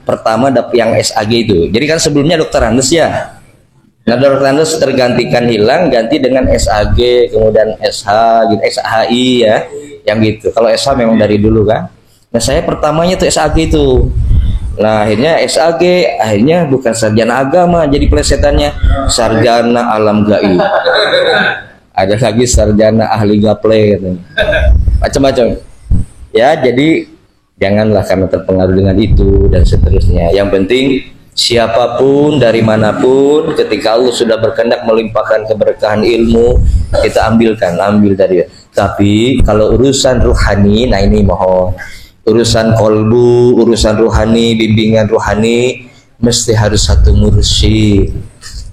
pertama yang SAG itu. Jadi kan sebelumnya dokter Andes ya. Nah dokter Andes tergantikan hilang, ganti dengan SAG, kemudian SH, gitu, SHI ya, yang gitu. Kalau SH memang dari dulu kan. Nah saya pertamanya tuh SAG itu. Nah akhirnya SAG, akhirnya bukan sarjana agama, jadi plesetannya sarjana alam gaib. Ada lagi sarjana ahli gaple, gitu. Macam-macam. Ya jadi janganlah karena terpengaruh dengan itu dan seterusnya. Yang penting siapapun dari manapun, ketika Allah sudah berkehendak melimpahkan keberkahan ilmu, kita ambil dari dia. Tapi kalau urusan ruhani, nah ini mohon, urusan kolbu, urusan ruhani, bimbingan ruhani, mesti harus satu mursyid,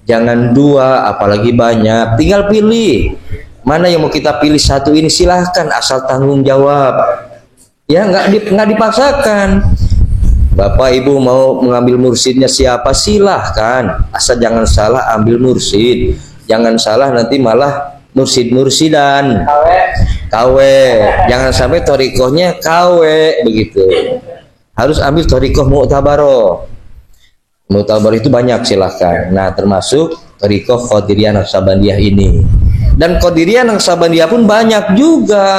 jangan dua apalagi banyak. Tinggal pilih mana yang mau kita pilih, satu ini silahkan, asal tanggung jawab ya, nggak dipaksakan. Bapak Ibu mau mengambil mursyidnya siapa silahkan, asal jangan salah ambil mursyid, jangan salah nanti malah mursyid-mursydan KW, jangan sampai torikohnya KW begitu. Harus ambil torikoh mu'tabaroh. Mu'tabaroh itu banyak silahkan. Nah termasuk torikoh Qadiriyah Naqsabandiyah ini, dan Qadiriyah Naqsabandiyah pun banyak juga.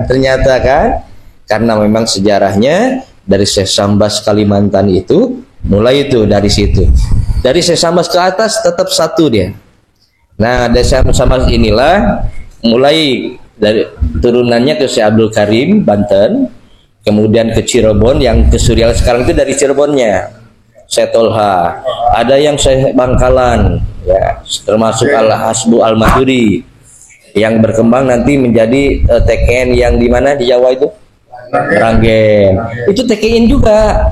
Ternyata kan, karena memang sejarahnya dari Syekh Sambas Kalimantan itu mulai itu dari situ. Dari Syekh Sambas ke atas tetap satu dia. Nah dari Syekh Sambas inilah mulai dari turunannya ke Syekh Abdul Karim Banten, kemudian ke Cirebon, yang ke Suriah sekarang itu dari Cirebonnya Syekh Tolha, ada yang Syekh Bangkalan ya, termasuk Al-Hasbu Al-Maduri yang berkembang nanti menjadi TKN yang di mana di Jawa itu Ranggen, itu TKN juga,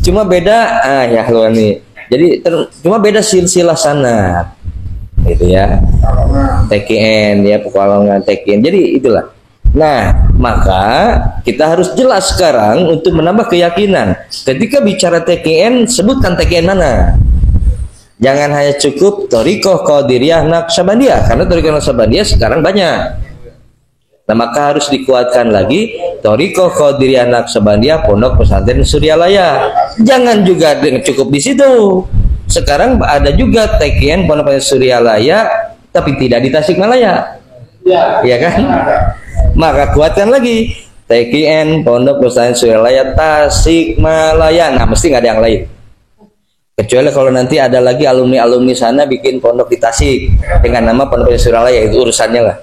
cuma beda ya lo nih Jadi cuma beda silsilah sanad gitu ya. TKN ya, Pekalongan TKN. Jadi itulah. Nah, maka kita harus jelas sekarang untuk menambah keyakinan. Ketika bicara TKN, sebutkan TKN mana. Jangan hanya cukup Thariqah Qadiriyah Naqsabandiyah, karena Thariqah Naqsabandiyah sekarang banyak. Nah, maka harus dikuatkan lagi Thariqah Qadiriyah Naqsabandiyah Pondok Pesantren Suryalaya. Jangan juga cukup di situ. Sekarang ada juga TKN Pondok Pesantren Suryalaya tapi tidak di Tasikmalaya. Ya kan? Maka kuatkan lagi TKN Pondok Pesantren Suryalaya Tasikmalaya. Nah, mesti nggak ada yang lain. Kecuali kalau nanti ada lagi alumni-alumni sana bikin pondok di Tasik dengan nama Pondok Pesantren Suryalaya, itu urusannya lah.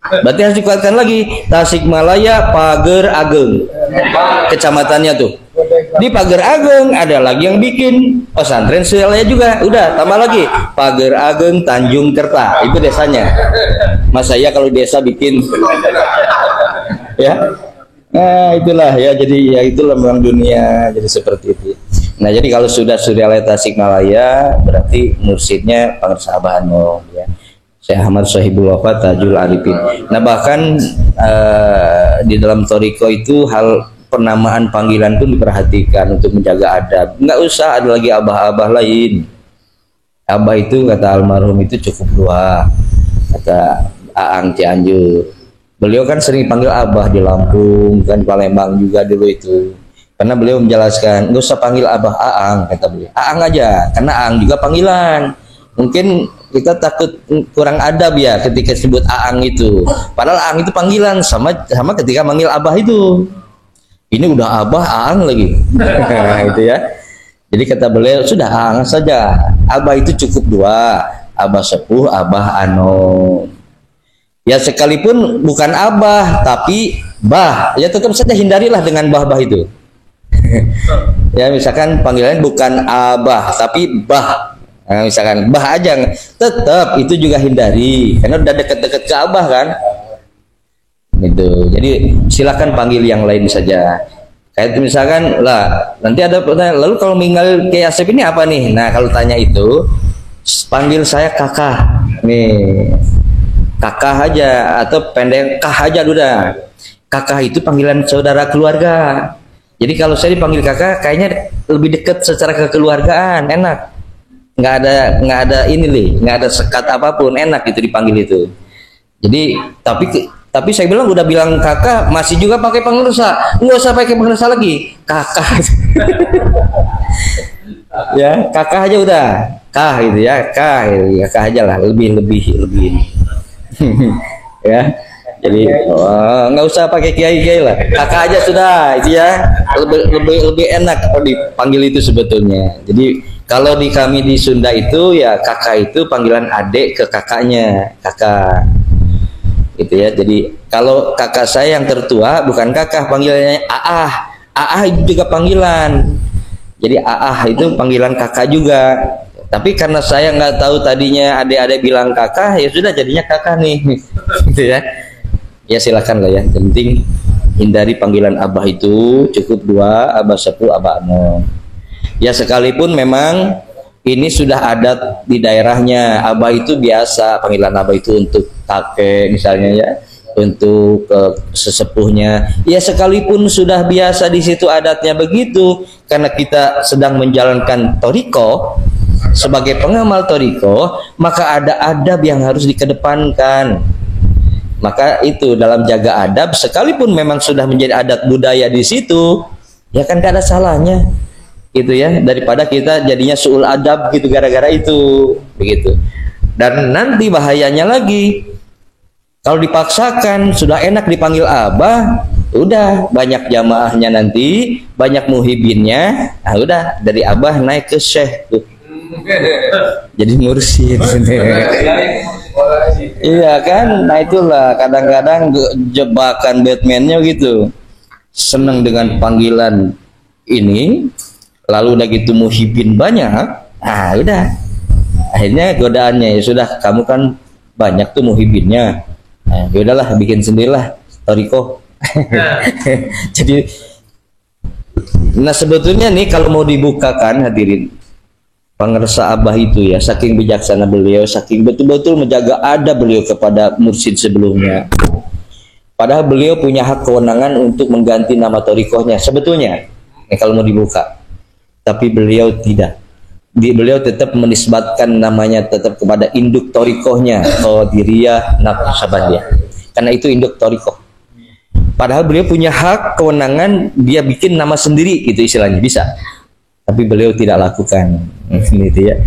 Berarti harus dikuatkan lagi Tasikmalaya Pager Ageng, kecamatannya tuh. Di Pager Ageng ada lagi yang bikin pesantren Suryalaya juga. Udah tambah lagi Pager Ageng Tanjung Kerta, itu desanya. Mas saya kalau desa bikin ya. Nah, itulah ya, jadi ya itulah memang dunia jadi seperti itu. Nah, jadi kalau sudah Suryalaya Tasikmalaya berarti mursyidnya Pangersa Abah Anom ya. Syekh Ahmad Sohibul Wafat Tajul Arifin. Nah, bahkan di dalam Thariqah itu hal penamaan panggilan pun diperhatikan untuk menjaga adab. Nggak usah ada lagi abah-abah lain. Abah itu kata almarhum itu cukup dua, kata Aang Cianjur. Beliau kan sering panggil abah di Lampung, kan Palembang juga dulu itu. Karena beliau menjelaskan, nggak usah panggil abah Aang, kata beliau. Aang aja, karena Aang juga panggilan. Mungkin kita takut kurang adab ya ketika sebut Aang itu. Padahal Aang itu panggilan sama ketika manggil abah itu. Ini udah abah Aang lagi. Gitu ya. Jadi kata beliau, sudah Aang saja. Abah itu cukup dua, abah sepuh, abah Anom. Ya sekalipun bukan abah tapi bah, ya tetap saja hindarilah dengan bah-bah itu. Ya misalkan panggilannya bukan abah tapi bah. Nah, misalkan bah aja, tetap itu juga hindari karena udah deket-deket ke abah kan. Gitu. Jadi silakan panggil yang lain saja. Kayak misalkan lah, nanti ada pertanyaan, lalu kalau meninggal Kiai Asep ini apa nih? Nah, kalau tanya itu panggil saya kakak. Nih. Kakak aja atau pendek kah aja udah. Kakak itu panggilan saudara keluarga. Jadi kalau saya dipanggil kakak kayaknya lebih dekat secara kekeluargaan, enak. Nggak ada ini nih, nggak ada sekat apapun, enak itu dipanggil itu. Jadi tapi saya bilang udah bilang kakak masih juga pakai pengersa. Nggak usah pakai pengersa lagi. Kakak. Ya, kakak aja udah. Kah gitu ya, kakak aja lah, lebih ya, jadi nggak usah pakai kiai lah, kakak aja sudah itu ya, lebih enak dipanggil itu sebetulnya. Jadi kalau di kami di Sunda itu ya kakak itu panggilan adik ke kakaknya, kakak gitu ya. Jadi kalau kakak saya yang tertua bukan kakak, panggilannya aah juga panggilan. Jadi aah itu panggilan kakak juga. Tapi karena saya nggak tahu tadinya adik-adik bilang kakak, ya sudah jadinya kakak nih, gitu ya. Ya silakan lah ya. Yang penting hindari panggilan abah itu, cukup dua, abah sepuh, abah anom. Ya sekalipun memang ini sudah adat di daerahnya, abah itu biasa panggilan abah itu untuk kakek misalnya ya, untuk sesepuhnya. Ya sekalipun sudah biasa di situ adatnya begitu, karena kita sedang menjalankan thariqah. Sebagai pengamal thariqah, maka ada adab yang harus dikedepankan. Maka itu dalam jaga adab, sekalipun memang sudah menjadi adat budaya di situ, ya kan gak ada salahnya, gitu ya. Daripada kita jadinya suul adab gitu gara-gara itu, begitu. Dan nanti bahayanya lagi, kalau dipaksakan sudah enak dipanggil abah, udah banyak jamaahnya nanti, banyak muhibinnya, nah udah dari abah naik ke syekh tuh. Jadi mursyid. Iya kan, nah itulah kadang-kadang jebakan Batman-nya gitu, seneng dengan panggilan ini, lalu udah gitu muhibin banyak, nah udah akhirnya godaannya ya sudah, kamu kan banyak tuh muhibinnya, nah yaudahlah bikin sendirilah thariqah. Jadi nah sebetulnya nih kalau mau dibukakan hadirin, Pangersa Abah itu ya, saking bijaksana beliau, saking betul-betul menjaga adab beliau kepada mursyid sebelumnya. Padahal beliau punya hak kewenangan untuk mengganti nama torikohnya sebetulnya, kalau mau dibuka. Tapi beliau tidak. Beliau tetap menisbatkan namanya tetap kepada induk torikohnya, Qadiriyah Naqsyabandiyah, karena itu induk torikoh. Padahal beliau punya hak kewenangan, dia bikin nama sendiri gitu istilahnya, bisa. Tapi beliau tidak lakukan gitu ya.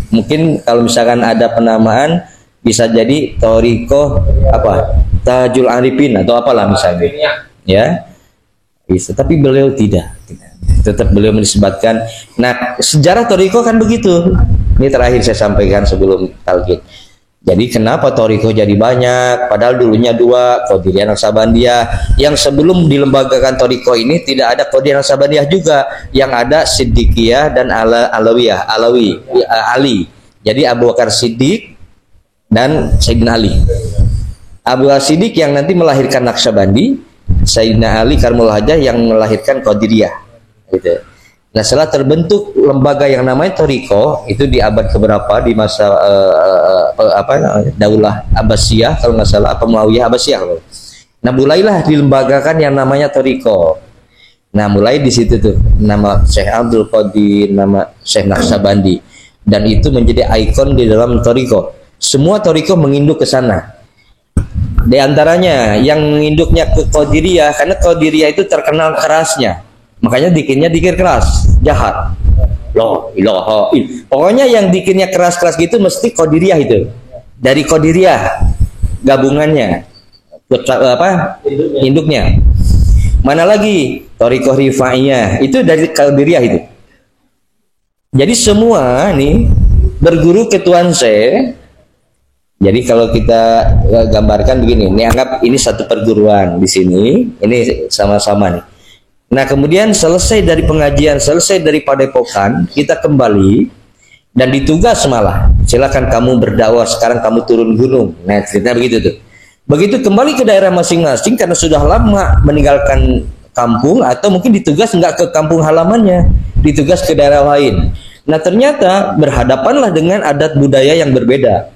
Mungkin kalau misalkan ada penamaan bisa jadi torikoh apa Tajul Arifin atau apalah misalnya ya, bisa. Tapi beliau tidak. Tetap beliau menisbatkan. Nah, sejarah toriko kan begitu. Ini terakhir saya sampaikan sebelum talqin. Jadi kenapa toriko jadi banyak? Padahal dulunya 2, Qadiriyah Naqsyabandiyah. Yang sebelum dilembagakan toriko ini tidak ada Qadiriyah Naqsyabandiyah juga. Yang ada Siddiqiyah dan Alawiyah, Ali. Jadi Abu Bakar Siddiq dan Sayyidina Ali. Abu Bakar Siddiq yang nanti melahirkan Naqsyabandi, Sayyidina Ali Karmul Hajah yang melahirkan Qadiriyah. Gitu. Nah, setelah terbentuk lembaga yang namanya toriko itu di abad keberapa, di masa Daulah Abbasiyah kalau nggak salah, apa Muawiyah Abbasiyah. Nah, mulailah dilembagakan yang namanya toriko. Nah, mulai di situ tuh nama Syekh Abdul Qadir, nama Syekh Naqsyabandi, dan itu menjadi ikon di dalam toriko. Semua toriko menginduk ke sana. Di antaranya yang induknya ke Qadiriyah, karena Qadiriyah itu terkenal kerasnya. Makanya dikirnya dikir keras, jahat. Loh, ilaha. Pokoknya yang dikirnya keras-keras gitu mesti Qadiriyah itu. Dari Qadiriyah gabungannya. Induknya. Mana lagi? Thariqah Rifaiyah. Itu dari Qadiriyah itu. Jadi semua nih berguru ke Tuan Syekh. Jadi kalau kita gambarkan begini, ini anggap ini satu perguruan di sini, ini sama-sama nih. Nah, kemudian selesai dari pengajian, selesai dari padepokan, kita kembali dan ditugas malah. Silakan kamu berdakwah, sekarang kamu turun gunung. Nah, cerita begitu tuh. Begitu kembali ke daerah masing-masing karena sudah lama meninggalkan kampung atau mungkin ditugas nggak ke kampung halamannya, ditugas ke daerah lain. Nah, ternyata berhadapanlah dengan adat budaya yang berbeda,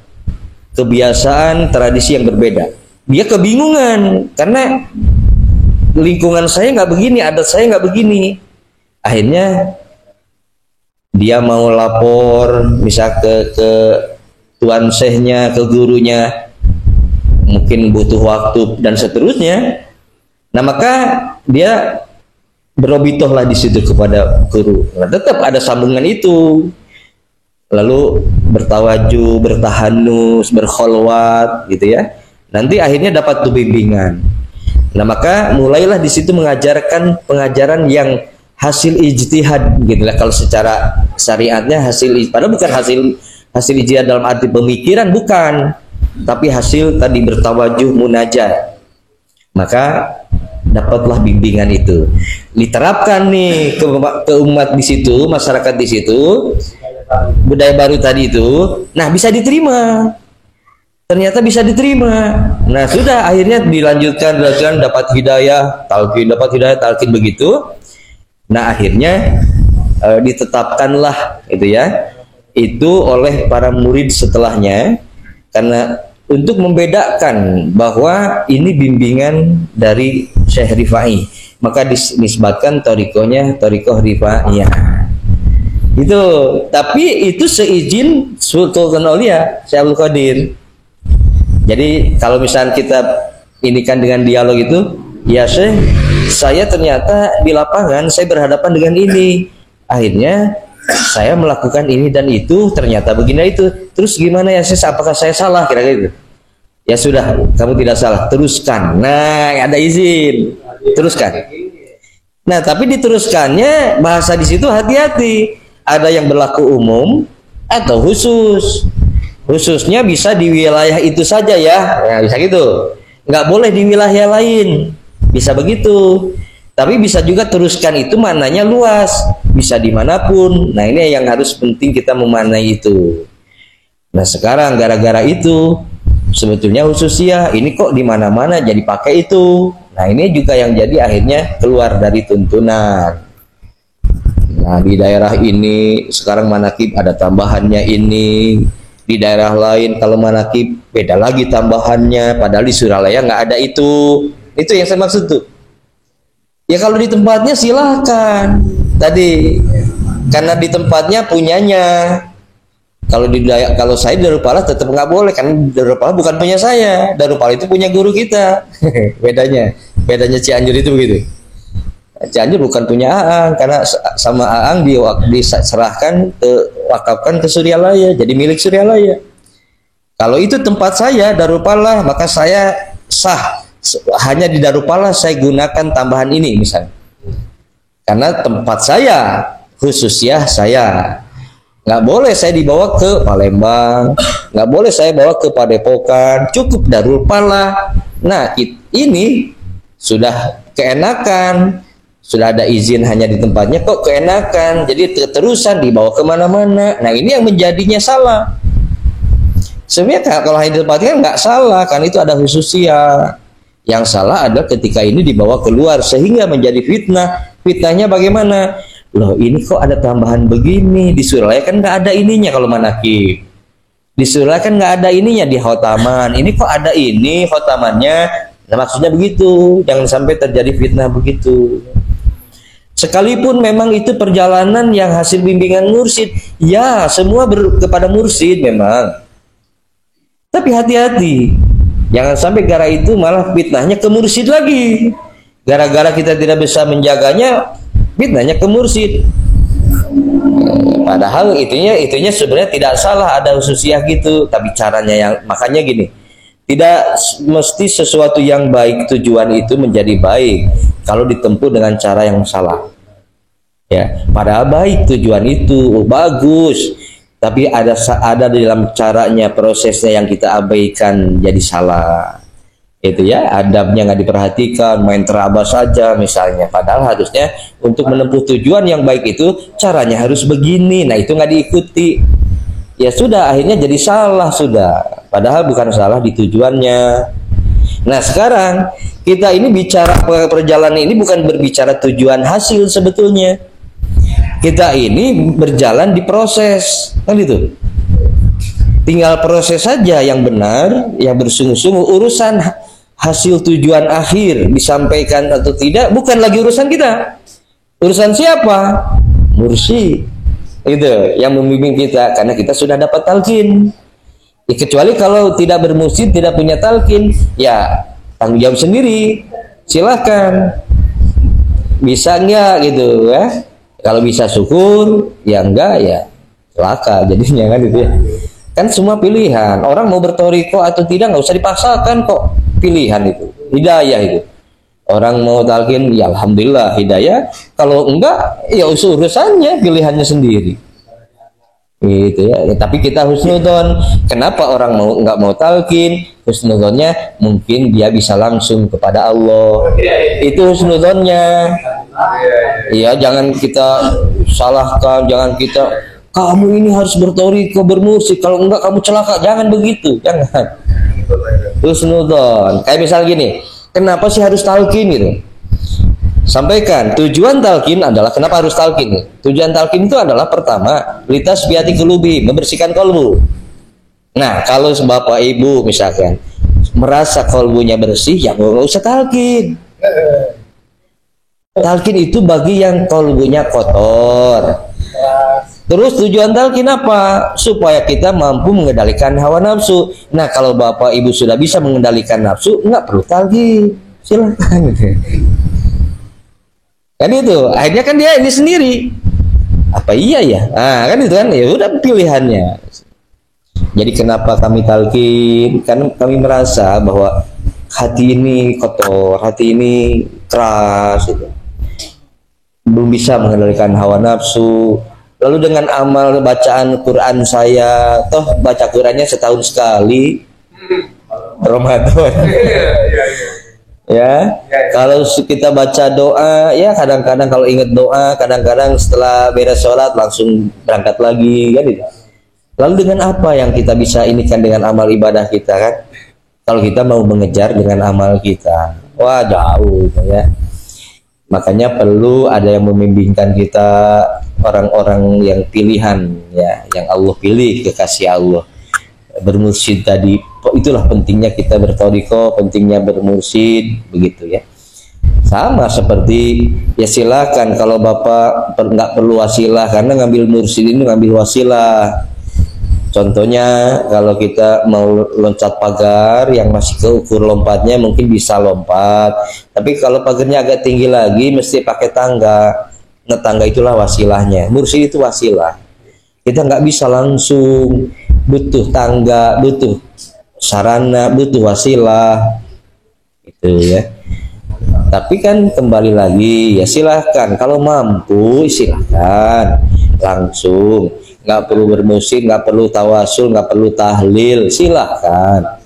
kebiasaan, tradisi yang berbeda. Dia kebingungan karena lingkungan saya nggak begini, adat saya nggak begini. Akhirnya dia mau lapor misal ke tuan syekhnya, ke gurunya, mungkin butuh waktu dan seterusnya. Nah, maka dia berobitohlah di situ kepada guru. Nah, tetap ada sambungan itu. Lalu bertawajuh, bertahanus, berkholwat gitu ya. Nanti akhirnya dapat tuh bimbingan. Nah, maka mulailah di situ mengajarkan pengajaran yang hasil ijtihad gitu lah. Kalau secara syariatnya padahal bukan hasil ijtihad dalam arti pemikiran, bukan, tapi hasil tadi bertawajuh, munajat. Maka dapatlah bimbingan itu. Diterapkan nih ke umat di situ, masyarakat di situ, budaya baru tadi itu. Nah, bisa diterima. Ternyata bisa diterima. Nah, sudah akhirnya dilanjutkan dapat hidayah, talqin begitu. Nah, akhirnya ditetapkanlah itu ya. Itu oleh para murid setelahnya karena untuk membedakan bahwa ini bimbingan dari Syekh Rifai, maka dinisbatkan thariqahnya thariqah Rifaiyah. Itu, tapi itu seizin Sultan Aulia Syekh Abdul Qadir. Jadi kalau misalnya kita inikan dengan dialog itu, ya Syekh, saya ternyata di lapangan saya berhadapan dengan ini. Akhirnya saya melakukan ini dan itu, ternyata begini itu. Terus gimana ya Syekh, apakah saya salah kira-kira gitu? Ya sudah, kamu tidak salah, teruskan. Nah, ada izin, teruskan. Nah, tapi diteruskannya bahasa di situ hati-hati. Ada yang berlaku umum atau khusus. Khususnya bisa di wilayah itu saja ya, nah, bisa gitu. Nggak boleh di wilayah lain, bisa begitu. Tapi bisa juga teruskan itu maknanya luas, bisa dimanapun. Nah, ini yang harus penting kita memaknai itu. Nah, sekarang gara-gara itu sebetulnya khususnya ini kok di mana-mana jadi pakai itu. Nah, ini juga yang jadi akhirnya keluar dari tuntunan. Nah, di daerah ini sekarang manakib ada tambahannya ini, di daerah lain kalau manakib beda lagi tambahannya, padahal di Suralaya nggak ada itu. Itu yang saya maksud tuh. Ya kalau di tempatnya silahkan. Tadi karena di tempatnya punyanya. Kalau saya Darul Palah tetap nggak boleh, karena Darul Palah bukan punya saya. Darul Palah itu punya guru kita. bedanya Cianjur itu begitu. Cianjur bukan punya Aang, karena sama Aang diserahkan wakafkan ke Suryalaya, jadi milik Suryalaya. Kalau itu tempat saya Darul Palah, maka saya sah hanya di Darul Palah saya gunakan tambahan ini misalnya. Karena tempat saya khusus ya saya. Nggak boleh saya dibawa ke Palembang, nggak boleh saya bawa ke Padepokan, cukup Darul Palah. Nah, ini sudah keenakan, sudah ada izin hanya di tempatnya, kok keenakan, jadi keterusan dibawa kemana-mana. Nah, ini yang menjadinya salah. Sebenarnya kalau hanya di tempatnya nggak salah, kan itu ada khususnya. Yang salah adalah ketika ini dibawa keluar sehingga menjadi fitnah. Fitnahnya bagaimana? Loh, ini kok ada tambahan begini, di Suralaya kan nggak ada ininya kalau manakib, di Suralaya kan nggak ada ininya, di khotaman ini kok ada ini khotamannya. Nah, maksudnya begitu, jangan sampai terjadi fitnah begitu. Sekalipun memang itu perjalanan yang hasil bimbingan mursyid, ya semua kepada mursyid memang, tapi hati-hati jangan sampai gara itu malah fitnahnya ke mursyid lagi, gara-gara kita tidak bisa menjaganya fitnahnya ke mursyid. Padahal itunya sebenarnya tidak salah, ada khususiyah gitu, tapi caranya yang, makanya gini, tidak mesti sesuatu yang baik tujuan itu menjadi baik kalau ditempuh dengan cara yang salah. Ya, padahal baik tujuan itu bagus, tapi ada di dalam caranya, prosesnya yang kita abaikan jadi salah. Itu ya, adabnya nggak diperhatikan, main terabas saja misalnya, padahal harusnya untuk menempuh tujuan yang baik itu caranya harus begini. Nah, itu nggak diikuti, ya sudah akhirnya jadi salah sudah, padahal bukan salah di tujuannya. Nah, sekarang kita ini bicara perjalanan ini bukan berbicara tujuan hasil, sebetulnya kita ini berjalan di proses, kan itu. Tinggal proses saja yang benar, yang bersungguh-sungguh. Urusan hasil tujuan akhir disampaikan atau tidak bukan lagi urusan kita. Urusan siapa? Mursyid. Itu yang membimbing kita, karena kita sudah dapat talqin. Ya, kecuali kalau tidak bermursyid, tidak punya talqin, ya tanggung jawab sendiri. Silahkan. Bisa enggak gitu ya? Kalau bisa syukur, ya enggak ya celaka jadinya, kan gitu ya. Kan semua pilihan, orang mau bertoriko atau tidak nggak usah dipaksakan kok, pilihan itu, hidayah itu. Orang mau talqin, ya alhamdulillah hidayah, kalau enggak ya urusannya, pilihannya sendiri gitu ya. Tapi kita husnudon, kenapa orang nggak mau talqin? Husnudonnya mungkin dia bisa langsung kepada Allah, itu husnudonnya. Iya, jangan kita salahkan, jangan kita kamu ini harus bertoriko, bermusik, kalau enggak kamu celaka, jangan begitu, jangan. Husnudon, kayak misal gini, kenapa sih harus talqin gitu? Sampaikan tujuan talqin adalah, kenapa harus talqin? Tujuan talqin itu adalah pertama, litasfiyati qulubi, membersihkan kolbu. Nah, kalau bapak ibu misalkan merasa kolbunya bersih, ya nggak usah talqin. Talqin itu bagi yang kolbunya kotor. Terus tujuan talqin apa? Supaya kita mampu mengendalikan hawa nafsu. Nah, kalau bapak ibu sudah bisa mengendalikan nafsu, nggak perlu talqin, silakan. Kan itu, akhirnya kan dia ini sendiri. Apa iya ya? Nah, kan itu kan, ya udah pilihannya. Jadi kenapa kami talqin? Karena kami merasa bahwa hati ini kotor, hati ini keras, gitu. Belum bisa mengendalikan hawa nafsu. Lalu dengan amal bacaan Quran saya, toh baca Qurannya setahun sekali, Ramadan. Ya, kalau kita baca doa, ya kadang-kadang kalau ingat doa, kadang-kadang setelah beres sholat langsung berangkat lagi, kan gitu. Lalu dengan apa yang kita bisa inikan dengan amal ibadah kita, kan? Kalau kita mau mengejar dengan amal kita, wah jauh, ya. Makanya perlu ada yang membimbingkan kita, orang-orang yang pilihan ya, yang Allah pilih, kekasih Allah, bermursyid tadi. Itulah pentingnya kita bertoriko, pentingnya bermursyid, begitu ya. Sama seperti ya silakan kalau Bapak nggak perlu wasilah, karena ngambil mursyid ini ngambil wasilah. Contohnya kalau kita mau loncat pagar yang masih keukur lompatnya mungkin bisa lompat, tapi kalau pagarnya agak tinggi lagi mesti pakai tangga. Nah, tangga itulah wasilahnya. Mursyid itu wasilah. Kita nggak bisa langsung, butuh tangga, butuh sarana, butuh wasilah, itu ya. Tapi kan kembali lagi ya silahkan, kalau mampu silahkan langsung, nggak perlu bermusik, nggak perlu tawasul, nggak perlu tahlil, silahkan.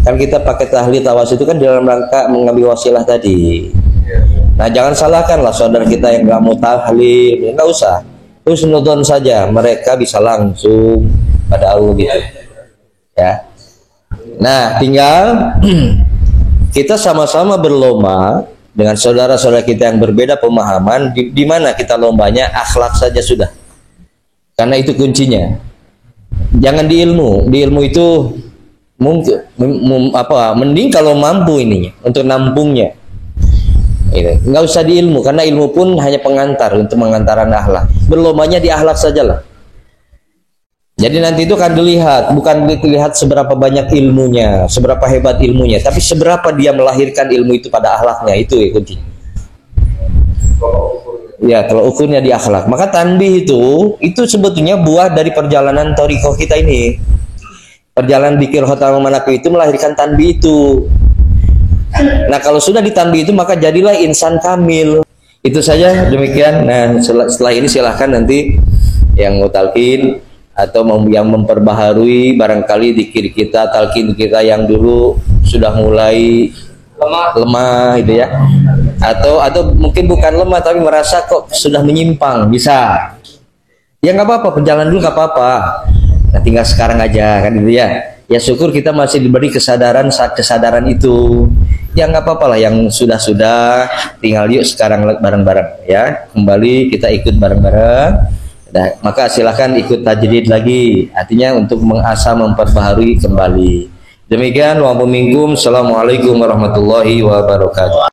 Kan kita pakai tahlil tawasul itu kan dalam rangka mengambil wasilah tadi. Nah jangan salahkanlah saudara kita yang nggak mau tahlil, nggak usah, terus nonton saja, mereka bisa langsung pada Allah gitu ya. Nah tinggal kita sama-sama berlomba dengan saudara-saudara kita yang berbeda pemahaman. Di mana kita lombanya? Akhlak saja sudah, karena itu kuncinya. Jangan di ilmu. Di ilmu itu mungkin mending kalau mampu ininya untuk nampungnya. Nggak usah di ilmu, karena ilmu pun hanya pengantar untuk mengantarkan akhlak. Berlombanya di akhlak sajalah. Jadi nanti itu akan dilihat, bukan dilihat seberapa banyak ilmunya, seberapa hebat ilmunya, tapi seberapa dia melahirkan ilmu itu pada akhlaknya, itu ya kuncinya. Ya, kalau ukurnya di akhlak. Maka tanbih itu sebetulnya buah dari perjalanan thariqah kita ini. Perjalanan dzikir khotamul manaqib itu melahirkan tanbih itu. Nah, kalau sudah ditanbih itu maka jadilah insan kamil. Itu saja, demikian. Nah, setelah ini silahkan nanti yang mau talqin atau yang memperbaharui barangkali dzikir kita, talqin kita yang dulu sudah mulai lemah gitu ya, atau mungkin bukan lemah tapi merasa kok sudah menyimpang, bisa ya nggak apa-apa, berjalan dulu nggak apa-apa. Nah tinggal sekarang aja kan gitu ya. Ya syukur kita masih diberi kesadaran itu. Ya nggak apa-apa lah, yang sudah tinggal yuk sekarang bareng-bareng ya, kembali kita ikut bareng-bareng. Nah, maka silahkan ikut tajdid lagi, artinya untuk mengasah, memperbaharui kembali. Demikian, wa minkum. Assalamualaikum warahmatullahi wabarakatuh.